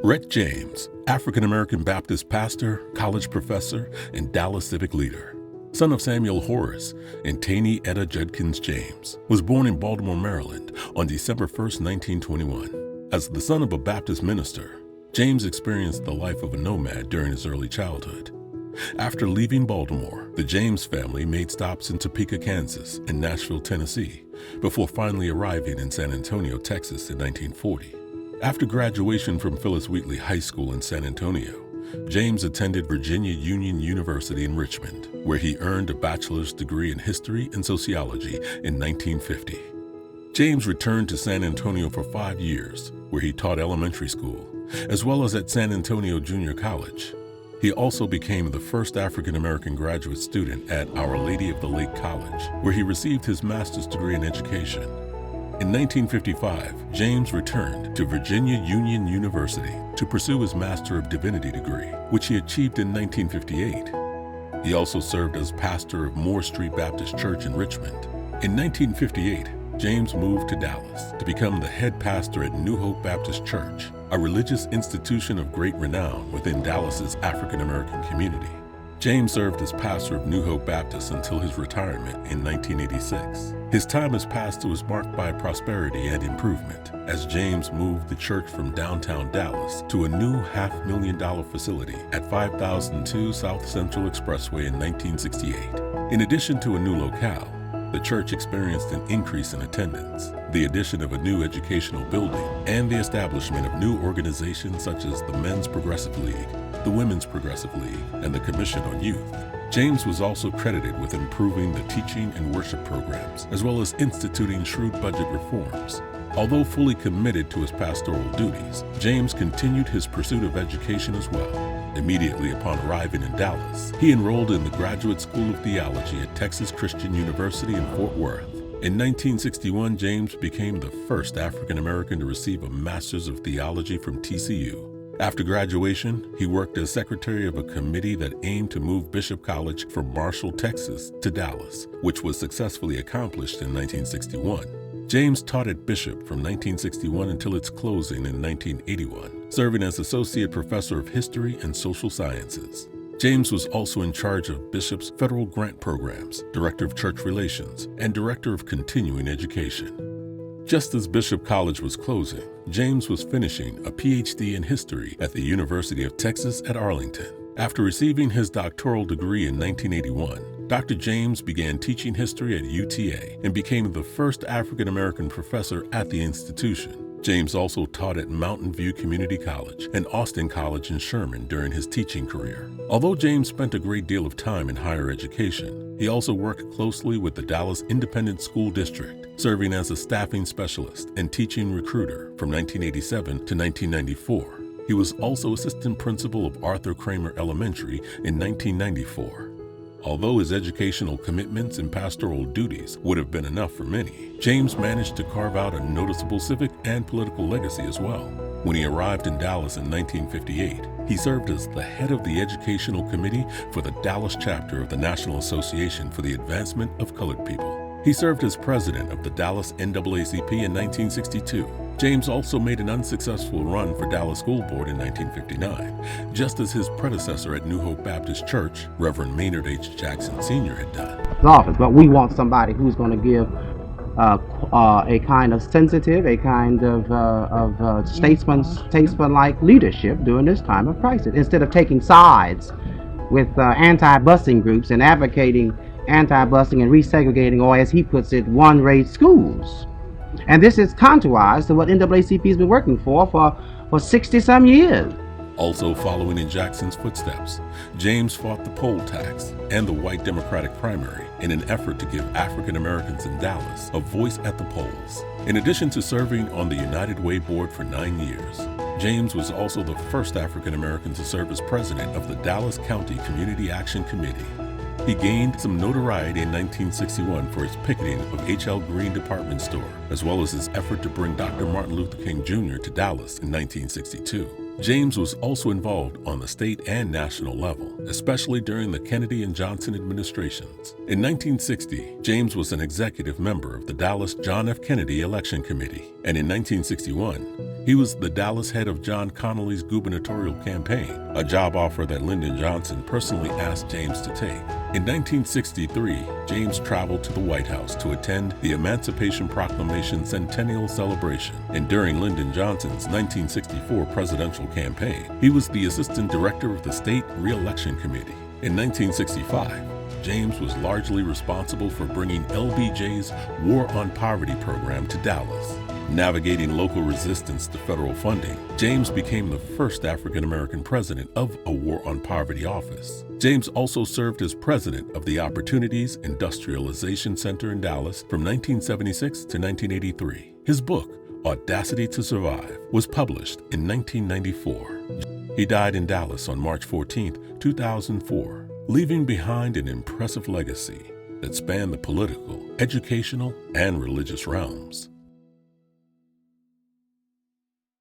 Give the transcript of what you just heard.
Rhett James, African-American Baptist pastor, college professor, and Dallas civic leader. Son of Samuel Horace and Taney Etta Judkins James, was born in Baltimore, Maryland on December 1, 1921. As the son of a Baptist minister, James experienced the life of a nomad during his early childhood. After leaving Baltimore, the James family made stops in Topeka, Kansas, and Nashville, Tennessee, before finally arriving in San Antonio, Texas in 1940. After graduation from Phyllis Wheatley High School in San Antonio, James attended Virginia Union University in Richmond, where he earned a bachelor's degree in history and sociology in 1950. James returned to San Antonio for 5 years, where he taught elementary school, as well as at San Antonio Junior College. He also became the first African-American graduate student at Our Lady of the Lake College, where he received his master's degree in education. In 1955, James returned to Virginia Union University to pursue his Master of Divinity degree, which he achieved in 1958. He also served as pastor of Moore Street Baptist Church in Richmond. In 1958, James moved to Dallas to become the head pastor at New Hope Baptist Church, a religious institution of great renown within Dallas's African-American community. James served as pastor of New Hope Baptist until his retirement in 1986. His time as pastor was marked by prosperity and improvement, as James moved the church from downtown Dallas to a new $500,000 facility at 5002 South Central Expressway in 1968. In addition to a new locale, the church experienced an increase in attendance, the addition of a new educational building, and the establishment of new organizations such as the Men's Progressive League, the Women's Progressive League, and the Commission on Youth. James was also credited with improving the teaching and worship programs, as well as instituting shrewd budget reforms. Although fully committed to his pastoral duties, James continued his pursuit of education as well. Immediately upon arriving in Dallas, he enrolled in the Graduate School of Theology at Texas Christian University in Fort Worth. In 1961, James became the first African American to receive a Master's of Theology from TCU. After graduation, he worked as secretary of a committee that aimed to move Bishop College from Marshall, Texas to Dallas, which was successfully accomplished in 1961. James taught at Bishop from 1961 until its closing in 1981, serving as Associate Professor of History and Social Sciences. James was also in charge of Bishop's federal grant programs, Director of Church Relations, and Director of Continuing Education. Just as Bishop College was closing, James was finishing a PhD in history at the University of Texas at Arlington. After receiving his doctoral degree in 1981, Dr. James began teaching history at UTA and became the first African-American professor at the institution. James also taught at Mountain View Community College and Austin College in Sherman during his teaching career. Although James spent a great deal of time in higher education, he also worked closely with the Dallas Independent School District, serving as a staffing specialist and teaching recruiter from 1987 to 1994. He was also assistant principal of Arthur Kramer Elementary in 1994. Although his educational commitments and pastoral duties would have been enough for many, James managed to carve out a noticeable civic and political legacy as well. When he arrived in Dallas in 1958, he served as the head of the Educational Committee for the Dallas chapter of the National Association for the Advancement of Colored People. He served as president of the Dallas NAACP in 1962. James also made an unsuccessful run for Dallas School Board in 1959, just as his predecessor at New Hope Baptist Church, Reverend Maynard H. Jackson Sr. had done. Office, but we want somebody who's going to give a kind of sensitive, a kind of statesman-like leadership during this time of crisis, instead of taking sides with anti-busing groups and advocating anti-busing and resegregating, or as he puts it, one-rate schools. And this is counterwise to what NAACP has been working for 60-some years. Also following in Jackson's footsteps, James fought the poll tax and the white Democratic primary in an effort to give African Americans in Dallas a voice at the polls. In addition to serving on the United Way board for 9 years, James was also the first African American to serve as president of the Dallas County Community Action Committee. He gained some notoriety in 1961 for his picketing of H.L. Green department store, as well as his effort to bring Dr. Martin Luther King Jr. to Dallas in 1962. James was also involved on the state and national level, especially during the Kennedy and Johnson administrations. In 1960, James was an executive member of the Dallas John F. Kennedy Election Committee, and in 1961, he was the Dallas head of John Connally's gubernatorial campaign, a job offer that Lyndon Johnson personally asked James to take. In 1963, James traveled to the White House to attend the Emancipation Proclamation Centennial Celebration, and during Lyndon Johnson's 1964 presidential campaign, he was the assistant director of the State Re-Election Committee. In 1965, James was largely responsible for bringing LBJ's War on Poverty program to Dallas. Navigating local resistance to federal funding, James became the first African-American president of a War on Poverty office. James also served as president of the Opportunities Industrialization Center in Dallas from 1976 to 1983. His book, Audacity to Survive, was published in 1994. He died in Dallas on March 14, 2004, leaving behind an impressive legacy that spanned the political, educational, and religious realms.